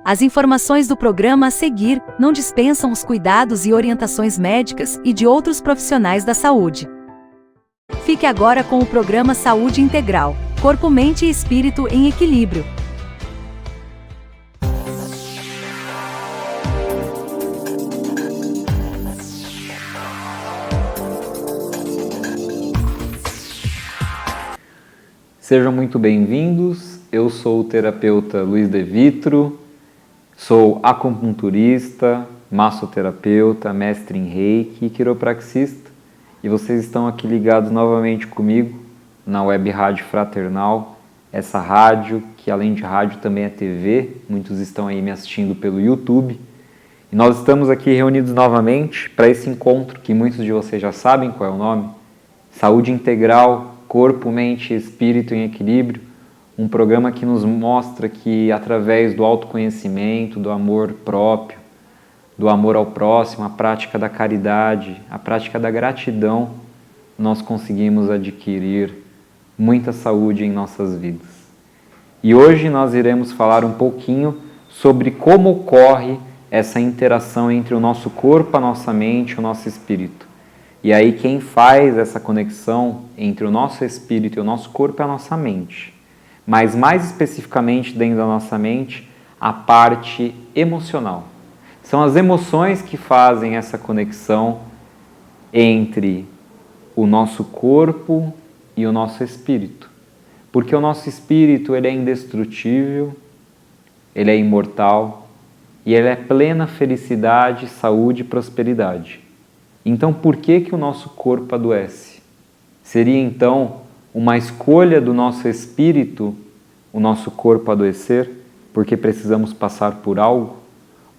As informações do programa a seguir não dispensam os cuidados e orientações médicas e de outros profissionais da saúde. Fique agora com o programa Saúde Integral, Corpo, Mente e Espírito em Equilíbrio. Sejam muito bem-vindos, eu sou o terapeuta Luiz De Vitro, sou acupunturista, massoterapeuta, mestre em Reiki e quiropraxista, e vocês estão aqui ligados novamente comigo na Web Rádio Fraternal, essa rádio que além de rádio também é TV, muitos estão aí me assistindo pelo YouTube, e nós estamos aqui reunidos novamente para esse encontro que muitos de vocês já sabem qual é o nome, Saúde Integral, Corpo, Mente e Espírito em Equilíbrio, um programa que nos mostra que através do autoconhecimento, do amor próprio, do amor ao próximo, a prática da caridade, a prática da gratidão, nós conseguimos adquirir muita saúde em nossas vidas. E hoje nós iremos falar um pouquinho sobre como ocorre essa interação entre o nosso corpo, a nossa mente e o nosso espírito. E aí quem faz essa conexão entre o nosso espírito e o nosso corpo é a nossa mente. Mas mais especificamente dentro da nossa mente, a parte emocional. São as emoções que fazem essa conexão entre o nosso corpo e o nosso espírito. Porque o nosso espírito ele é indestrutível, ele é imortal e ele é plena felicidade, saúde e prosperidade. Então, por que o nosso corpo adoece? Seria, então, uma escolha do nosso espírito o nosso corpo adoecer, porque precisamos passar por algo?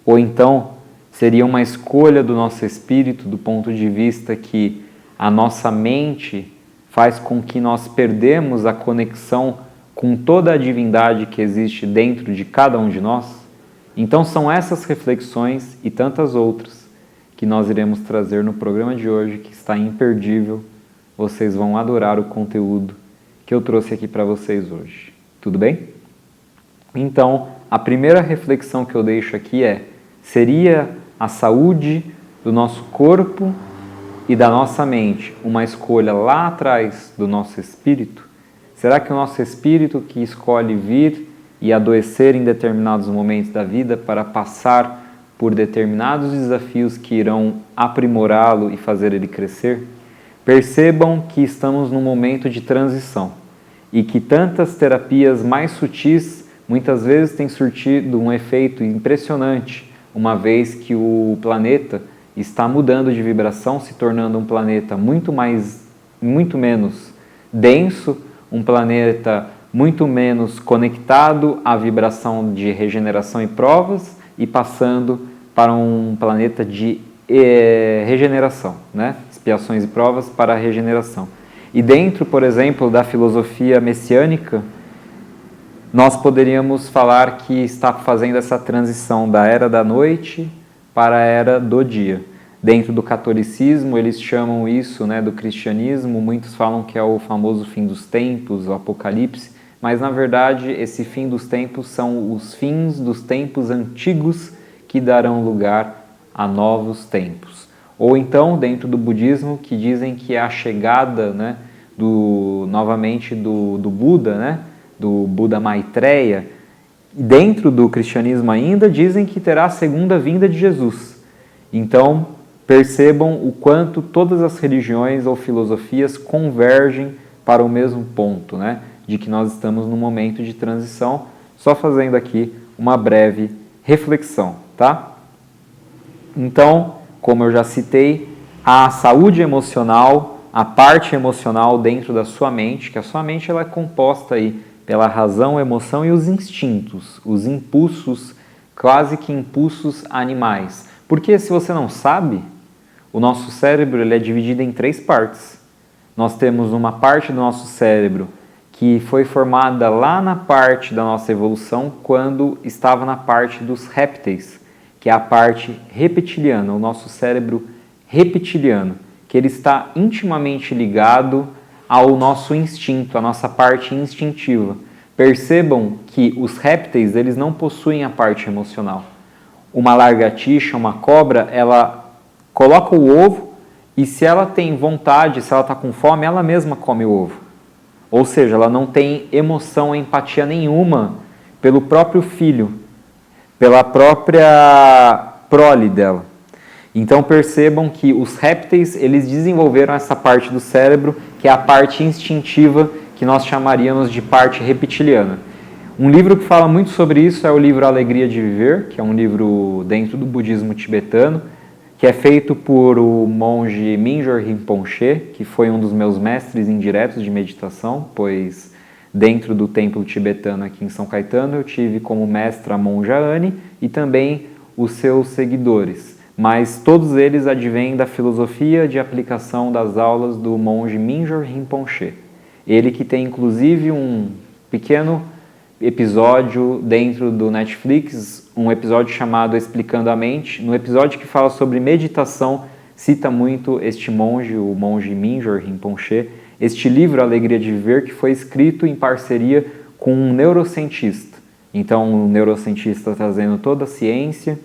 Ou então, seria uma escolha do nosso espírito do ponto de vista que a nossa mente faz com que nós perdemos a conexão com toda a divindade que existe dentro de cada um de nós? Então, são essas reflexões e tantas outras que nós iremos trazer no programa de hoje, que está imperdível. Vocês vão adorar o conteúdo que eu trouxe aqui para vocês hoje. Tudo bem? Então, a primeira reflexão que eu deixo aqui seria a saúde do nosso corpo e da nossa mente uma escolha lá atrás do nosso espírito? Será que o nosso espírito que escolhe vir e adoecer em determinados momentos da vida para passar por determinados desafios que irão aprimorá-lo e fazer ele crescer? Percebam que estamos num momento de transição e que tantas terapias mais sutis muitas vezes têm surtido um efeito impressionante, uma vez que o planeta está mudando de vibração, se tornando um planeta muito menos denso, um planeta muito menos conectado à vibração de regeneração e provas, e passando para um planeta de regeneração, né? Expiações e provas para a regeneração. E dentro, por exemplo, da filosofia messiânica, nós poderíamos falar que está fazendo essa transição da era da noite para a era do dia. Dentro do catolicismo, eles chamam isso, né, do cristianismo, muitos falam que é o famoso fim dos tempos, o apocalipse, mas na verdade esse fim dos tempos são os fins dos tempos antigos que darão lugar a novos tempos. Ou então dentro do budismo, que dizem que é a chegada, né, novamente do Buda, né, do Buda Maitreya. Dentro do cristianismo ainda dizem que terá a segunda vinda de Jesus. Então percebam o quanto todas as religiões ou filosofias convergem para o mesmo ponto, né? De que nós estamos num momento de transição, só fazendo aqui uma breve reflexão, tá? Então, como eu já citei, a saúde emocional, a parte emocional dentro da sua mente, que a sua mente ela é composta aí pela razão, emoção e os instintos, os impulsos, quase que impulsos animais. Porque se você não sabe, o nosso cérebro ele é dividido em 3 partes. Nós temos uma parte do nosso cérebro que foi formada lá na parte da nossa evolução quando estava na parte dos répteis, que é a parte reptiliana, o nosso cérebro reptiliano, que ele está intimamente ligado ao nosso instinto, à nossa parte instintiva. Percebam que os répteis, eles não possuem a parte emocional. Uma lagartixa, uma cobra, ela coloca o ovo e se ela tem vontade, se ela está com fome, ela mesma come o ovo. Ou seja, ela não tem emoção, empatia nenhuma pelo próprio filho, pela própria prole dela. Então percebam que os répteis, eles desenvolveram essa parte do cérebro, que é a parte instintiva, que nós chamaríamos de parte reptiliana. Um livro que fala muito sobre isso é o livro Alegria de Viver, que é um livro dentro do budismo tibetano, que é feito por o monge Mingyur Rinpoche, que foi um dos meus mestres indiretos de meditação, pois dentro do templo tibetano aqui em São Caetano eu tive como mestra a monja Anne e também os seus seguidores. Mas todos eles advêm da filosofia de aplicação das aulas do monge Mingyur Rinpoche. Ele que tem inclusive um pequeno episódio dentro do Netflix, um episódio chamado Explicando a Mente. No episódio que fala sobre meditação, cita muito este monge, o monge Mingyur Rinpoche, este livro Alegria de Viver, que foi escrito em parceria com um neurocientista. Então, um neurocientista trazendo toda a ciência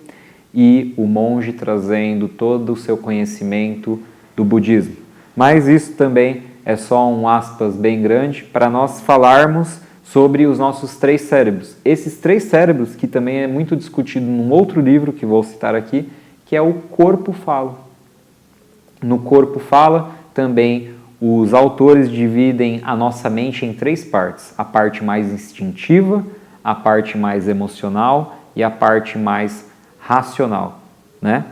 e o monge trazendo todo o seu conhecimento do budismo. Mas isso também é só um aspas bem grande para nós falarmos sobre os nossos 3 cérebros. Esses 3 cérebros, que também é muito discutido num outro livro que vou citar aqui, que é o corpo fala. No corpo fala, também os autores dividem a nossa mente em 3 partes. A parte mais instintiva, a parte mais emocional e a parte mais racional, né?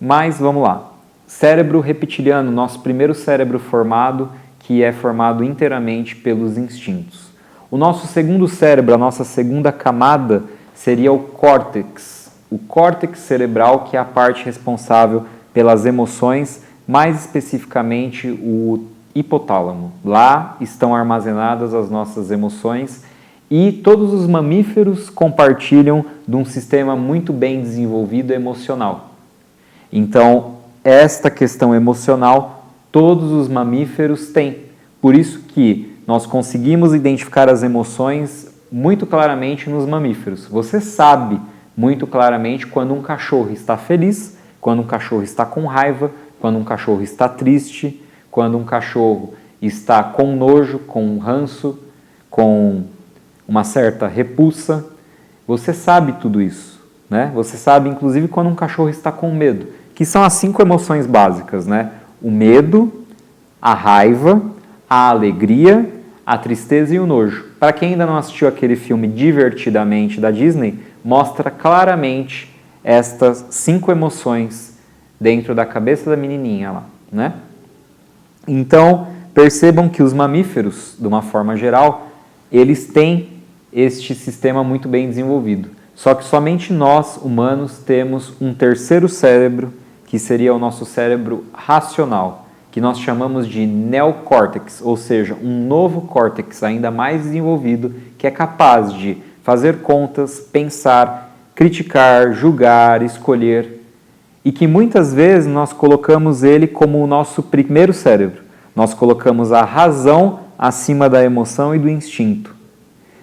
Mas vamos lá. Cérebro reptiliano, nosso primeiro cérebro formado, que é formado inteiramente pelos instintos. O nosso segundo cérebro, a nossa segunda camada, seria o córtex. O córtex cerebral, que é a parte responsável pelas emoções, mais especificamente o hipotálamo. Lá estão armazenadas as nossas emoções e todos os mamíferos compartilham de um sistema muito bem desenvolvido emocional. Então, esta questão emocional, todos os mamíferos têm. Por isso que nós conseguimos identificar as emoções muito claramente nos mamíferos. Você sabe muito claramente quando um cachorro está feliz, quando um cachorro está com raiva, quando um cachorro está triste, quando um cachorro está com nojo, com ranço, com uma certa repulsa. Você sabe tudo isso, né? Você sabe, inclusive, quando um cachorro está com medo, que são as 5 emoções básicas, né? O medo, a raiva, a alegria, a tristeza e o nojo. Para quem ainda não assistiu aquele filme Divertidamente da Disney, mostra claramente estas 5 emoções dentro da cabeça da menininha lá, né? Então, percebam que os mamíferos, de uma forma geral, eles têm este sistema muito bem desenvolvido. Só que somente nós, humanos, temos um terceiro cérebro, que seria o nosso cérebro racional, que nós chamamos de neocórtex, ou seja, um novo córtex ainda mais desenvolvido, que é capaz de fazer contas, pensar, criticar, julgar, escolher, e que muitas vezes nós colocamos ele como o nosso primeiro cérebro. Nós colocamos a razão acima da emoção e do instinto,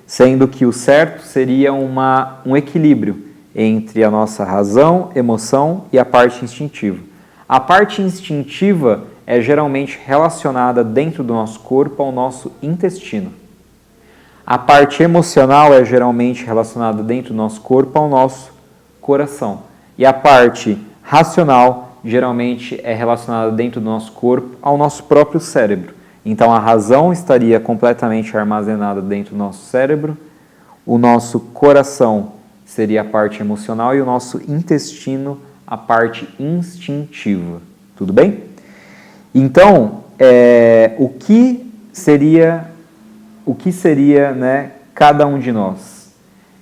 sendo que o certo seria um equilíbrio entre a nossa razão, emoção e a parte instintiva. A parte instintiva é geralmente relacionada dentro do nosso corpo ao nosso intestino. A parte emocional é geralmente relacionada dentro do nosso corpo ao nosso coração. E a parte racional geralmente é relacionada dentro do nosso corpo ao nosso próprio cérebro. Então a razão estaria completamente armazenada dentro do nosso cérebro, o nosso coração seria a parte emocional e o nosso intestino a parte instintiva. Tudo bem? Então, o que seria, né, cada um de nós?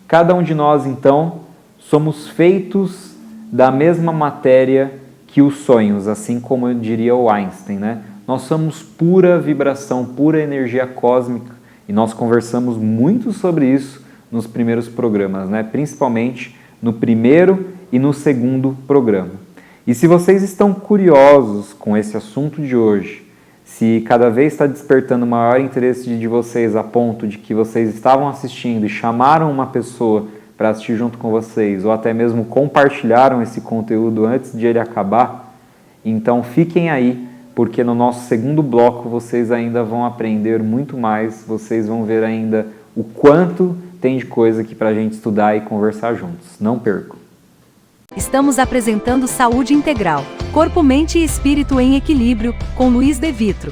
Cada um de nós, então, somos feitos da mesma matéria que os sonhos, assim como diria o Einstein, né? Nós somos pura vibração, pura energia cósmica, e nós conversamos muito sobre isso nos primeiros programas, né? Principalmente no primeiro e no segundo programa. E se vocês estão curiosos com esse assunto de hoje, se cada vez está despertando maior interesse de vocês a ponto de que vocês estavam assistindo e chamaram uma pessoa para assistir junto com vocês, ou até mesmo compartilharam esse conteúdo antes de ele acabar, então fiquem aí, porque no nosso segundo bloco vocês ainda vão aprender muito mais, vocês vão ver ainda o quanto tem de coisa aqui para a gente estudar e conversar juntos. Não percam! Estamos apresentando Saúde Integral, Corpo, Mente e Espírito em Equilíbrio, com Luiz de Vitro.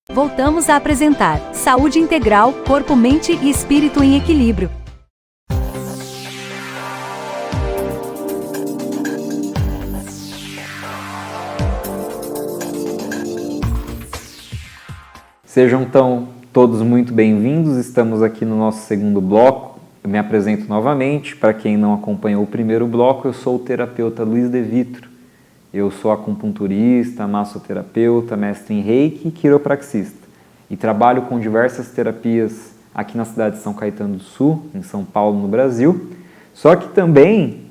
Voltamos a apresentar Saúde Integral, Corpo, Mente e Espírito em Equilíbrio. Sejam então todos muito bem-vindos, estamos aqui no nosso segundo bloco. Eu me apresento novamente, para quem não acompanhou o primeiro bloco, eu sou o terapeuta Luiz de Vitro. Eu sou acupunturista, massoterapeuta, mestre em Reiki e quiropraxista. E trabalho com diversas terapias aqui na cidade de São Caetano do Sul, em São Paulo, no Brasil. Só que também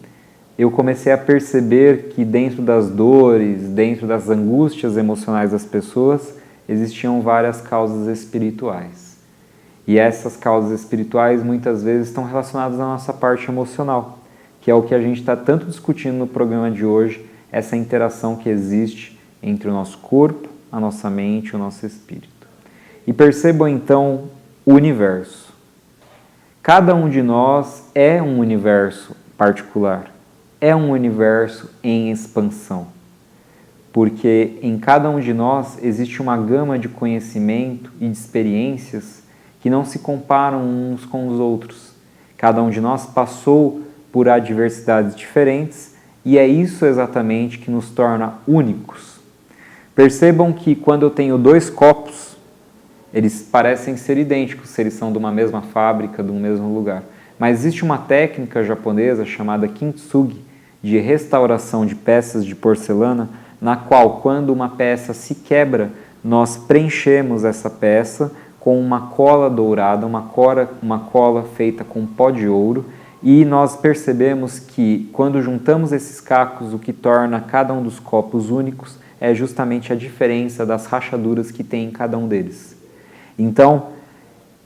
eu comecei a perceber que dentro das dores, dentro das angústias emocionais das pessoas, existiam várias causas espirituais. E essas causas espirituais muitas vezes estão relacionadas à nossa parte emocional, que é o que a gente está tanto discutindo no programa de hoje, essa interação que existe entre o nosso corpo, a nossa mente e o nosso espírito. E percebam então o universo. Cada um de nós é um universo particular, é um universo em expansão. Porque em cada um de nós existe uma gama de conhecimento e de experiências que não se comparam uns com os outros. Cada um de nós passou por adversidades diferentes e é isso exatamente que nos torna únicos. Percebam que quando eu tenho dois copos, eles parecem ser idênticos, se eles são de uma mesma fábrica, de um mesmo lugar. Mas existe uma técnica japonesa chamada kintsugi, de restauração de peças de porcelana, na qual, quando uma peça se quebra, nós preenchemos essa peça com uma cola dourada, uma cola feita com pó de ouro, e nós percebemos que, quando juntamos esses cacos, o que torna cada um dos copos únicos é justamente a diferença das rachaduras que tem em cada um deles. Então,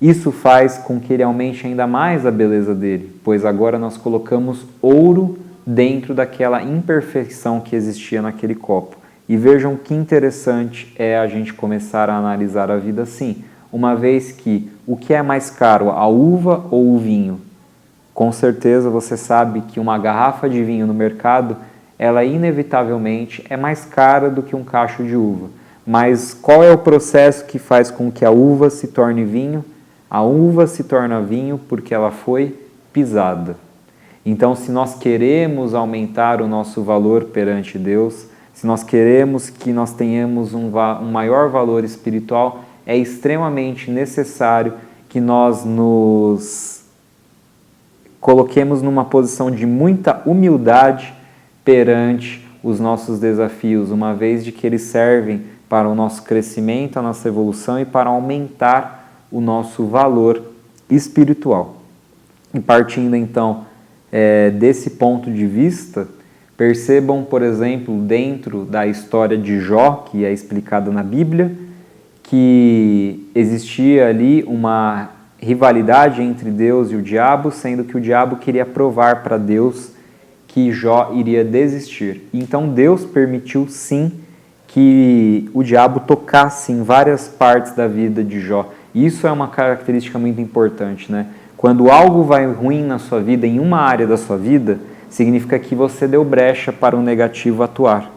isso faz com que ele aumente ainda mais a beleza dele, pois agora nós colocamos ouro dentro daquela imperfeição que existia naquele copo. E vejam que interessante é a gente começar a analisar a vida assim, uma vez que o que é mais caro, a uva ou o vinho? Com certeza você sabe que uma garrafa de vinho no mercado, ela inevitavelmente é mais cara do que um cacho de uva. Mas qual é o processo que faz com que a uva se torne vinho? A uva se torna vinho porque ela foi pisada. Então, se nós queremos aumentar o nosso valor perante Deus, se nós queremos que nós tenhamos um maior valor espiritual, é extremamente necessário que nós nos coloquemos numa posição de muita humildade perante os nossos desafios, uma vez de que eles servem para o nosso crescimento, a nossa evolução e para aumentar o nosso valor espiritual. E partindo então desse ponto de vista, percebam, por exemplo, dentro da história de Jó, que é explicada na Bíblia, que existia ali uma rivalidade entre Deus e o diabo, sendo que o diabo queria provar para Deus que Jó iria desistir. Então Deus permitiu sim que o diabo tocasse em várias partes da vida de Jó. E isso é uma característica muito importante, né? Quando algo vai ruim na sua vida, em uma área da sua vida, significa que você deu brecha para o negativo atuar.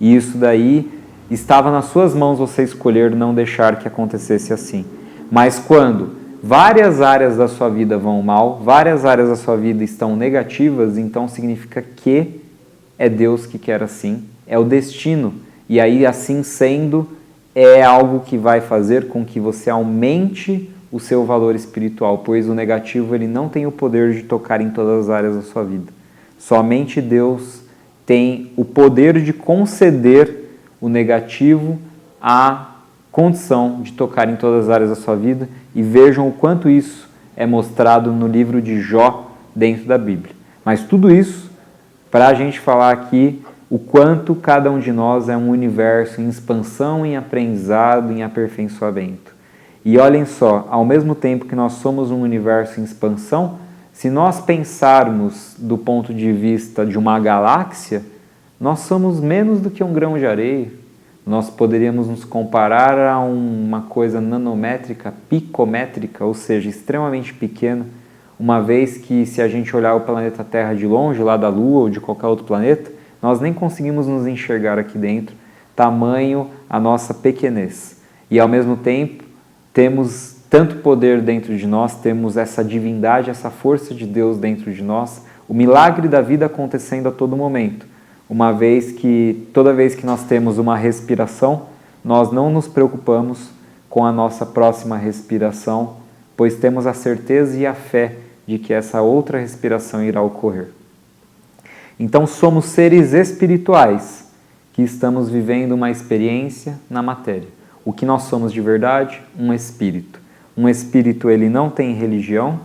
E isso daí estava nas suas mãos você escolher não deixar que acontecesse assim. Mas quando várias áreas da sua vida vão mal, várias áreas da sua vida estão negativas, então significa que é Deus que quer assim, é o destino. E aí, assim sendo, é algo que vai fazer com que você aumente o seu valor espiritual, pois o negativo ele não tem o poder de tocar em todas as áreas da sua vida. Somente Deus tem o poder de conceder o negativo a condição de tocar em todas as áreas da sua vida, e vejam o quanto isso é mostrado no livro de Jó dentro da Bíblia. Mas tudo isso para a gente falar aqui o quanto cada um de nós é um universo em expansão, em aprendizado, em aperfeiçoamento. E olhem só, ao mesmo tempo que nós somos um universo em expansão, se nós pensarmos do ponto de vista de uma galáxia, nós somos menos do que um grão de areia. Nós poderíamos nos comparar a uma coisa nanométrica, picométrica, ou seja, extremamente pequena, uma vez que se a gente olhar o planeta Terra de longe, lá da Lua ou de qualquer outro planeta, nós nem conseguimos nos enxergar aqui dentro, tamanho a nossa pequenez. E ao mesmo tempo, temos tanto poder dentro de nós, temos essa divindade, essa força de Deus dentro de nós, o milagre da vida acontecendo a todo momento. Uma vez que, toda vez que nós temos uma respiração, nós não nos preocupamos com a nossa próxima respiração, pois temos a certeza e a fé de que essa outra respiração irá ocorrer. Então somos seres espirituais que estamos vivendo uma experiência na matéria. O que nós somos de verdade? Um espírito. Um espírito, ele não tem religião,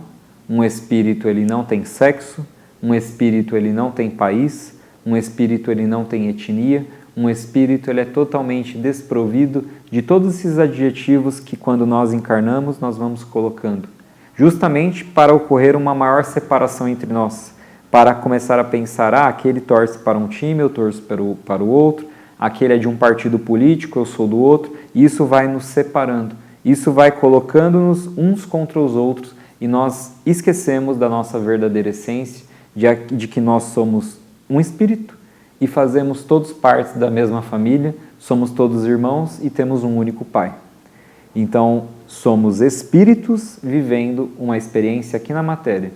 um espírito, ele não tem sexo, um espírito, ele não tem país, um espírito, ele não tem etnia, um espírito, ele é totalmente desprovido de todos esses adjetivos que quando nós encarnamos, nós vamos colocando. Justamente para ocorrer uma maior separação entre nós, para começar a pensar, aquele torce para um time, eu torço para o outro, aquele é de um partido político, eu sou do outro, e isso vai nos separando, isso vai colocando-nos uns contra os outros, e nós esquecemos da nossa verdadeira essência, de que nós somos um espírito e fazemos todos parte da mesma família, somos todos irmãos e temos um único Pai. Então, somos espíritos vivendo uma experiência aqui na matéria.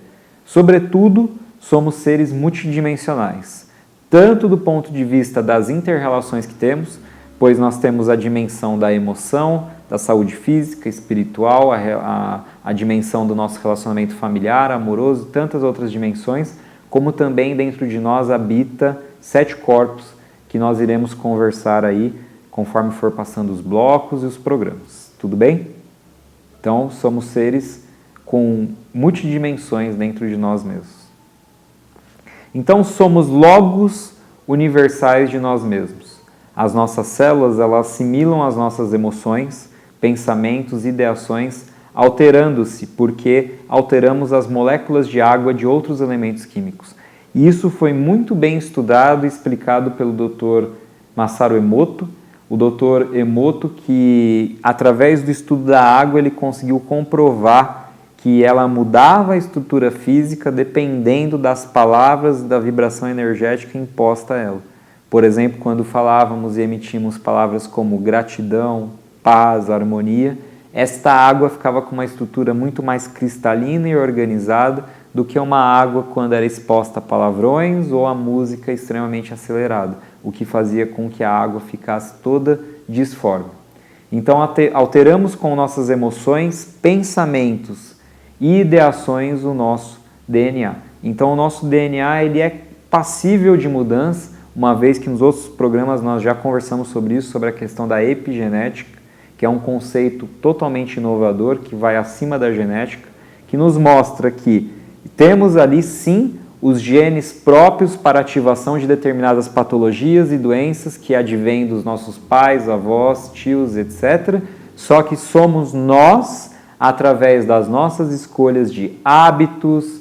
Sobretudo, somos seres multidimensionais, tanto do ponto de vista das inter-relações que temos, pois nós temos a dimensão da emoção, da saúde física, espiritual, a dimensão do nosso relacionamento familiar, amoroso, tantas outras dimensões, como também dentro de nós habita 7 corpos que nós iremos conversar aí conforme for passando os blocos e os programas. Tudo bem? Então, somos seres com multidimensões dentro de nós mesmos. Então, somos logos universais de nós mesmos. As nossas células, elas assimilam as nossas emoções, pensamentos, ideações, alterando-se porque alteramos as moléculas de água de outros elementos químicos. E isso foi muito bem estudado e explicado pelo Dr. Masaru Emoto. O Dr. Emoto, que através do estudo da água, ele conseguiu comprovar que ela mudava a estrutura física dependendo das palavras e da vibração energética imposta a ela. Por exemplo, quando falávamos e emitimos palavras como gratidão, paz, harmonia, esta água ficava com uma estrutura muito mais cristalina e organizada do que uma água quando era exposta a palavrões ou a música extremamente acelerada, o que fazia com que a água ficasse toda disforme. Então alteramos com nossas emoções, pensamentos e ideações o nosso DNA. Então o nosso DNA ele é passível de mudança, uma vez que nos outros programas nós já conversamos sobre isso, sobre a questão da epigenética, que é um conceito totalmente inovador, que vai acima da genética, que nos mostra que temos ali sim os genes próprios para ativação de determinadas patologias e doenças que advêm dos nossos pais, avós, tios, etc. Só que somos nós, através das nossas escolhas de hábitos,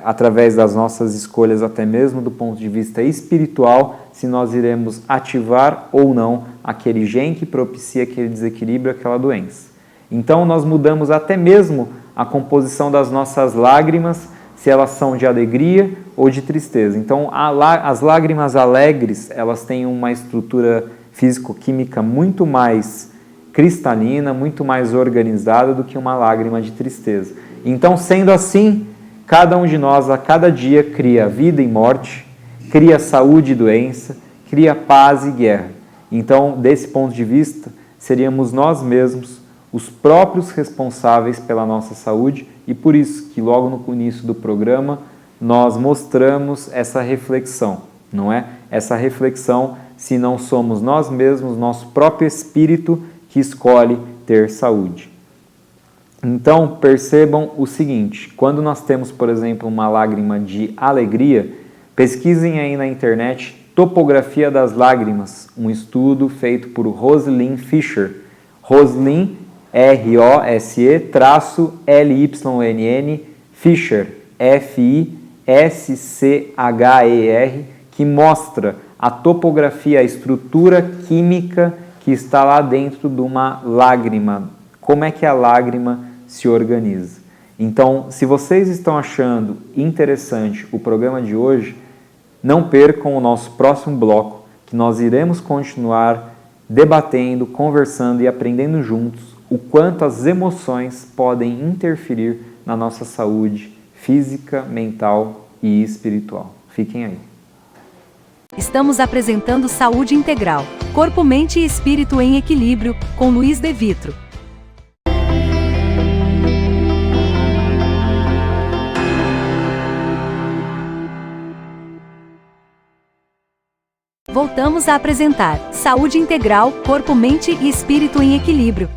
através das nossas escolhas até mesmo do ponto de vista espiritual, se nós iremos ativar ou não aquele gene que propicia aquele desequilíbrio, aquela doença. Então nós mudamos até mesmo a composição das nossas lágrimas, se elas são de alegria ou de tristeza. Então as lágrimas alegres, elas têm uma estrutura físico-química muito mais cristalina, muito mais organizada do que uma lágrima de tristeza. Então, sendo assim, cada um de nós a cada dia cria vida e morte, cria saúde e doença, cria paz e guerra. Então, desse ponto de vista, seríamos nós mesmos os próprios responsáveis pela nossa saúde e por isso que logo no início do programa nós mostramos essa reflexão, não é? Essa reflexão se não somos nós mesmos, nosso próprio espírito que escolhe ter saúde. Então, percebam o seguinte, quando nós temos, por exemplo, uma lágrima de alegria, pesquisem aí na internet Topografia das Lágrimas, um estudo feito por Rosalind Fisher. Rosalind, R-O-S-E-L-Y-N-N, Fisher, F-I-S-C-H-E-R, que mostra a topografia, a estrutura química que está lá dentro de uma lágrima, como é que a lágrima se organiza. Então, se vocês estão achando interessante o programa de hoje, não percam o nosso próximo bloco, que nós iremos continuar debatendo, conversando e aprendendo juntos o quanto as emoções podem interferir na nossa saúde física, mental e espiritual. Fiquem aí. Estamos apresentando Saúde Integral, Corpo, Mente e Espírito em Equilíbrio, com Luiz De Vitro. Voltamos a apresentar Saúde Integral, Corpo, Mente e Espírito em Equilíbrio.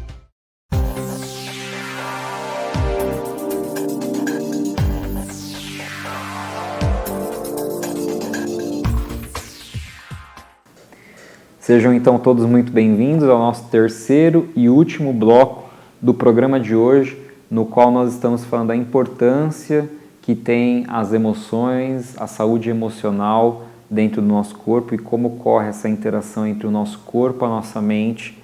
Sejam então todos muito bem-vindos ao nosso terceiro e último bloco do programa de hoje, no qual nós estamos falando da importância que tem as emoções, a saúde emocional dentro do nosso corpo e como ocorre essa interação entre o nosso corpo, a nossa mente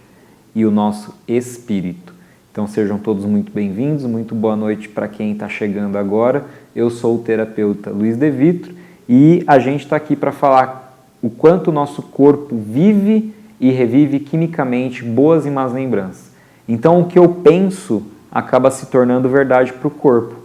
e o nosso espírito. Então sejam todos muito bem-vindos, muito boa noite para quem está chegando agora. Eu sou o terapeuta Luiz De Vitro e a gente está aqui para falar o quanto o nosso corpo vive e revive quimicamente boas e más lembranças. Então, o que eu penso acaba se tornando verdade para o corpo,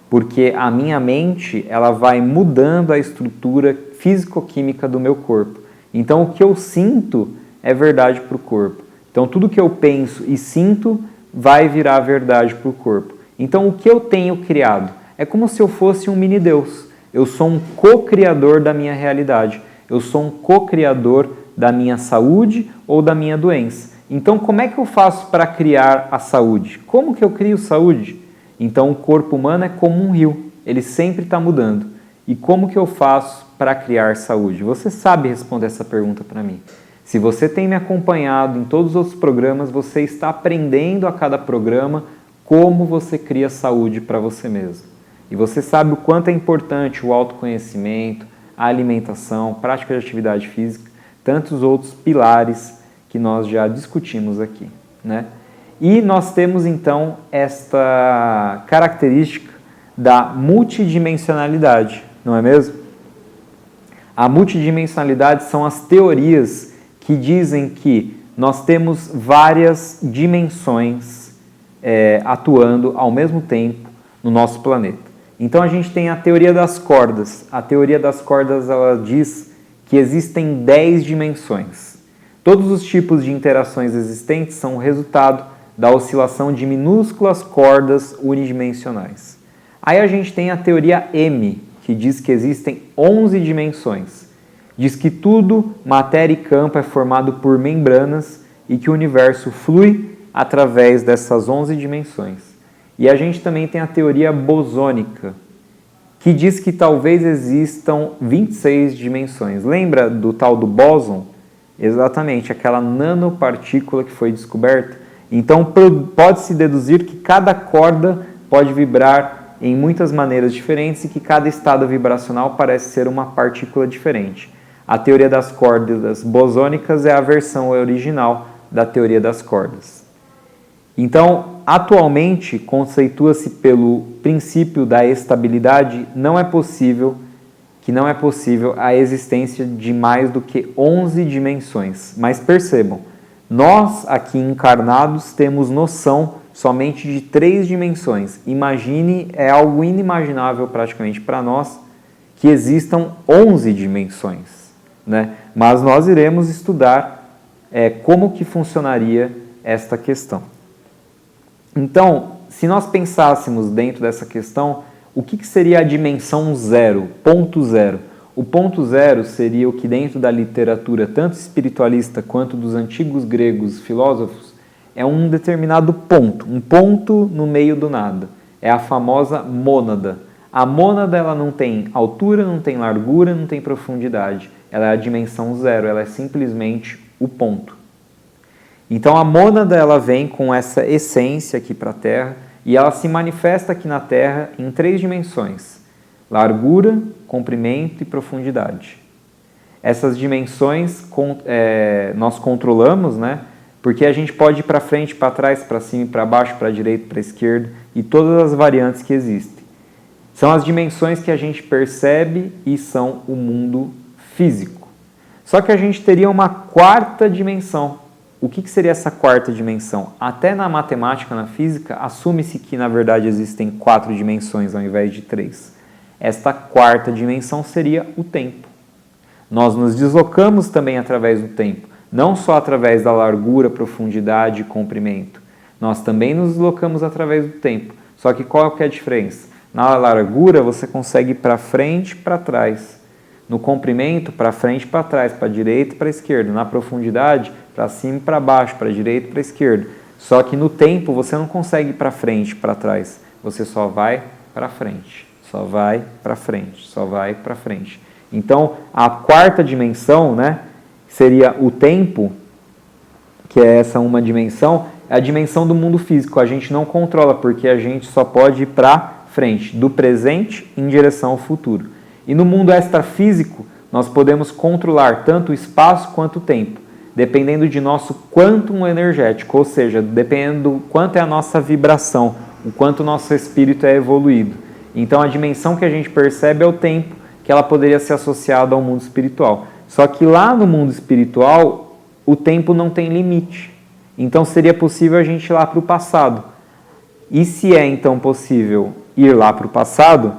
porque a minha mente ela vai mudando a estrutura físico-química do meu corpo. Então, o que eu sinto é verdade para o corpo. Então, tudo que eu penso e sinto vai virar verdade para o corpo. Então, o que eu tenho criado é como se eu fosse um mini-deus. Eu sou um co-criador da minha realidade. Eu sou um co-criador da minha saúde ou da minha doença. Então, como é que eu faço para criar a saúde? Como que eu crio saúde? Então, o corpo humano é como um rio, ele sempre está mudando. E como que eu faço para criar saúde? Você sabe responder essa pergunta para mim. Se você tem me acompanhado em todos os outros programas, você está aprendendo a cada programa como você cria saúde para você mesmo. E você sabe o quanto é importante o autoconhecimento, a alimentação, prática de atividade física, tantos outros pilares que nós já discutimos aqui, né? E nós temos então esta característica da multidimensionalidade, não é mesmo? A multidimensionalidade são as teorias que dizem que nós temos várias dimensões atuando ao mesmo tempo no nosso planeta. Então a gente tem a teoria das cordas. A teoria das cordas ela diz que existem 10 dimensões. Todos os tipos de interações existentes são o resultado da oscilação de minúsculas cordas unidimensionais. Aí a gente tem a teoria M, que diz que existem 11 dimensões. Diz que tudo, matéria e campo, é formado por membranas e que o universo flui através dessas 11 dimensões. E a gente também tem a teoria bosônica, que diz que talvez existam 26 dimensões. Lembra do tal do bóson? Exatamente, aquela nanopartícula que foi descoberta. Então, pode-se deduzir que cada corda pode vibrar em muitas maneiras diferentes e que cada estado vibracional parece ser uma partícula diferente. A teoria das cordas bosônicas é a versão original da teoria das cordas. Então, atualmente, conceitua-se pelo princípio da estabilidade, não é possível a existência de mais do que 11 dimensões. Mas percebam, nós aqui encarnados temos noção somente de 3 dimensões. Imagine, é algo inimaginável praticamente para nós que existam 11 dimensões, né? Mas nós iremos estudar como que funcionaria esta questão. Então, se nós pensássemos dentro dessa questão, o que seria a dimensão zero, ponto zero? O ponto zero seria o que dentro da literatura, tanto espiritualista quanto dos antigos gregos filósofos, é um determinado ponto, um ponto no meio do nada. É a famosa mônada. A mônada ela não tem altura, não tem largura, não tem profundidade. Ela é a dimensão zero, ela é simplesmente o ponto. Então a mônada ela vem com essa essência aqui para a Terra e ela se manifesta aqui na Terra em 3 dimensões: largura, comprimento e profundidade. Essas dimensões nós controlamos, né? Porque a gente pode ir para frente, para trás, para cima e para baixo, para a direita, para a esquerda e todas as variantes que existem. São as dimensões que a gente percebe e são o mundo físico. Só que a gente teria uma 4ª dimensão. O que seria essa 4ª dimensão? Até na matemática, na física, assume-se que na verdade existem 4 dimensões ao invés de 3. Esta 4ª dimensão seria o tempo. Nós nos deslocamos também através do tempo, não só através da largura, profundidade e comprimento. Nós também nos deslocamos através do tempo. Só que qual é a diferença? Na largura você consegue ir para frente e para trás. No comprimento, para frente e para trás, para a direita e para a esquerda. Na profundidade, para cima e para baixo, para a direita e para a esquerda. Só que no tempo você não consegue ir para frente e para trás. Você só vai para frente, só vai para frente, só vai para frente. Então, a 4ª dimensão, né, seria o tempo, que é essa uma dimensão, é a dimensão do mundo físico. A gente não controla, porque a gente só pode ir para frente, do presente em direção ao futuro. E no mundo extrafísico, nós podemos controlar tanto o espaço quanto o tempo, dependendo de nosso quantum energético, ou seja, dependendo do quanto é a nossa vibração, o quanto o nosso espírito é evoluído. Então, a dimensão que a gente percebe é o tempo, que ela poderia ser associada ao mundo espiritual. Só que lá no mundo espiritual, o tempo não tem limite. Então seria possível a gente ir lá para o passado. E se é então possível ir lá para o passado,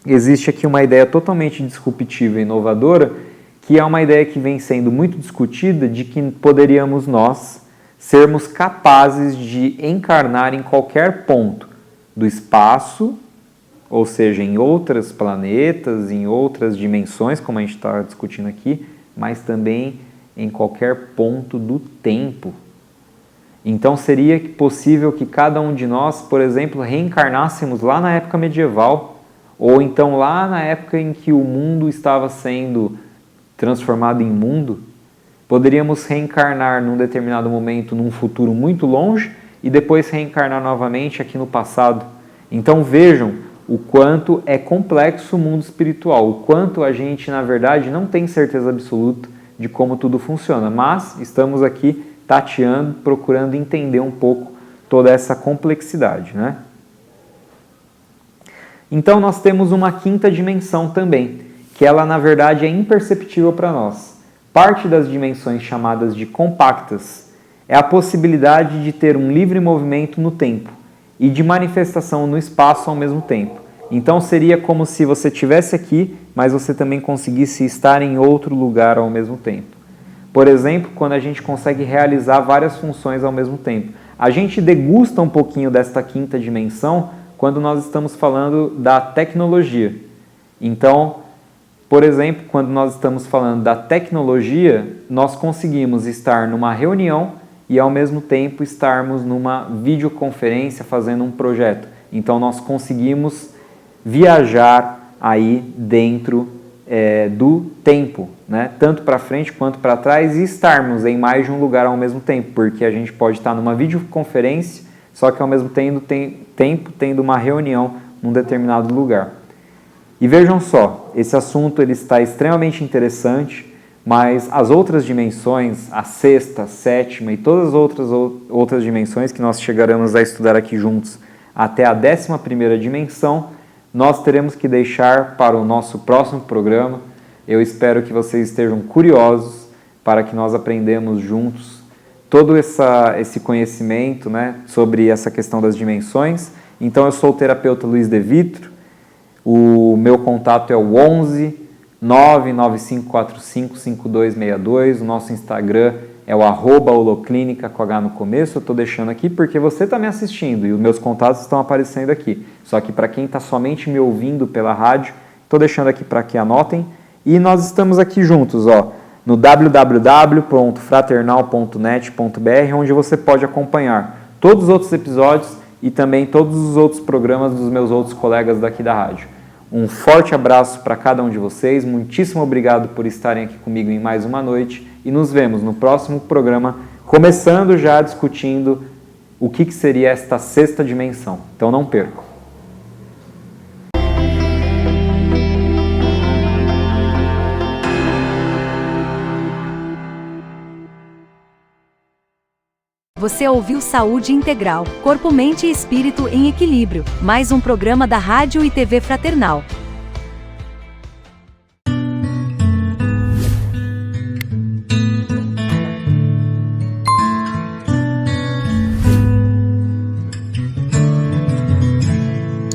existe aqui uma ideia totalmente disruptiva e inovadora, que é uma ideia que vem sendo muito discutida, de que poderíamos nós sermos capazes de encarnar em qualquer ponto do espaço, ou seja, em outros planetas, em outras dimensões, como a gente está discutindo aqui, mas também em qualquer ponto do tempo. Então seria possível que cada um de nós, por exemplo, reencarnássemos lá na época medieval, ou então lá na época em que o mundo estava sendo transformado em mundo. Poderíamos reencarnar num determinado momento, num futuro muito longe, e depois reencarnar novamente aqui no passado. Então vejam o quanto é complexo o mundo espiritual, o quanto a gente, na verdade, não tem certeza absoluta de como tudo funciona, mas estamos aqui tateando, procurando entender um pouco toda essa complexidade, né? Então nós temos uma 5ª dimensão também, que ela, na verdade, é imperceptível para nós. Parte das dimensões chamadas de compactas é a possibilidade de ter um livre movimento no tempo e de manifestação no espaço ao mesmo tempo. Então seria como se você estivesse aqui, mas você também conseguisse estar em outro lugar ao mesmo tempo. Por exemplo, quando a gente consegue realizar várias funções ao mesmo tempo. A gente degusta um pouquinho desta 5ª dimensão quando nós estamos falando da tecnologia. Então, por exemplo, quando nós estamos falando da tecnologia, nós conseguimos estar numa reunião e ao mesmo tempo estarmos numa videoconferência fazendo um projeto. Então nós conseguimos viajar aí dentro do tempo, né? Tanto para frente quanto para trás, e estarmos em mais de um lugar ao mesmo tempo, porque a gente pode estar numa videoconferência, só que ao mesmo tempo tendo uma reunião num determinado lugar. E vejam só, esse assunto ele está extremamente interessante, mas as outras dimensões, a 6ª, a 7ª e todas as outras dimensões que nós chegaremos a estudar aqui juntos até a 11ª dimensão, nós teremos que deixar para o nosso próximo programa. Eu espero que vocês estejam curiosos para que nós aprendamos juntos todo esse conhecimento, né, sobre essa questão das dimensões. Então eu sou o terapeuta Luiz De Vitro, o meu contato é o 11 995455262, o nosso Instagram é o @holoclínica com H no começo. Eu estou deixando aqui porque você está me assistindo e os meus contatos estão aparecendo aqui. Só que para quem está somente me ouvindo pela rádio, estou deixando aqui para que anotem. E nós estamos aqui juntos, ó. no www.fraternal.net.br, onde você pode acompanhar todos os outros episódios e também todos os outros programas dos meus outros colegas daqui da rádio. Um forte abraço para cada um de vocês, muitíssimo obrigado por estarem aqui comigo em mais uma noite e nos vemos no próximo programa, começando já discutindo o que seria esta sexta dimensão. Então não percam. Você ouviu Saúde Integral, Corpo, Mente e Espírito em Equilíbrio, mais um programa da Rádio e TV Fraternal.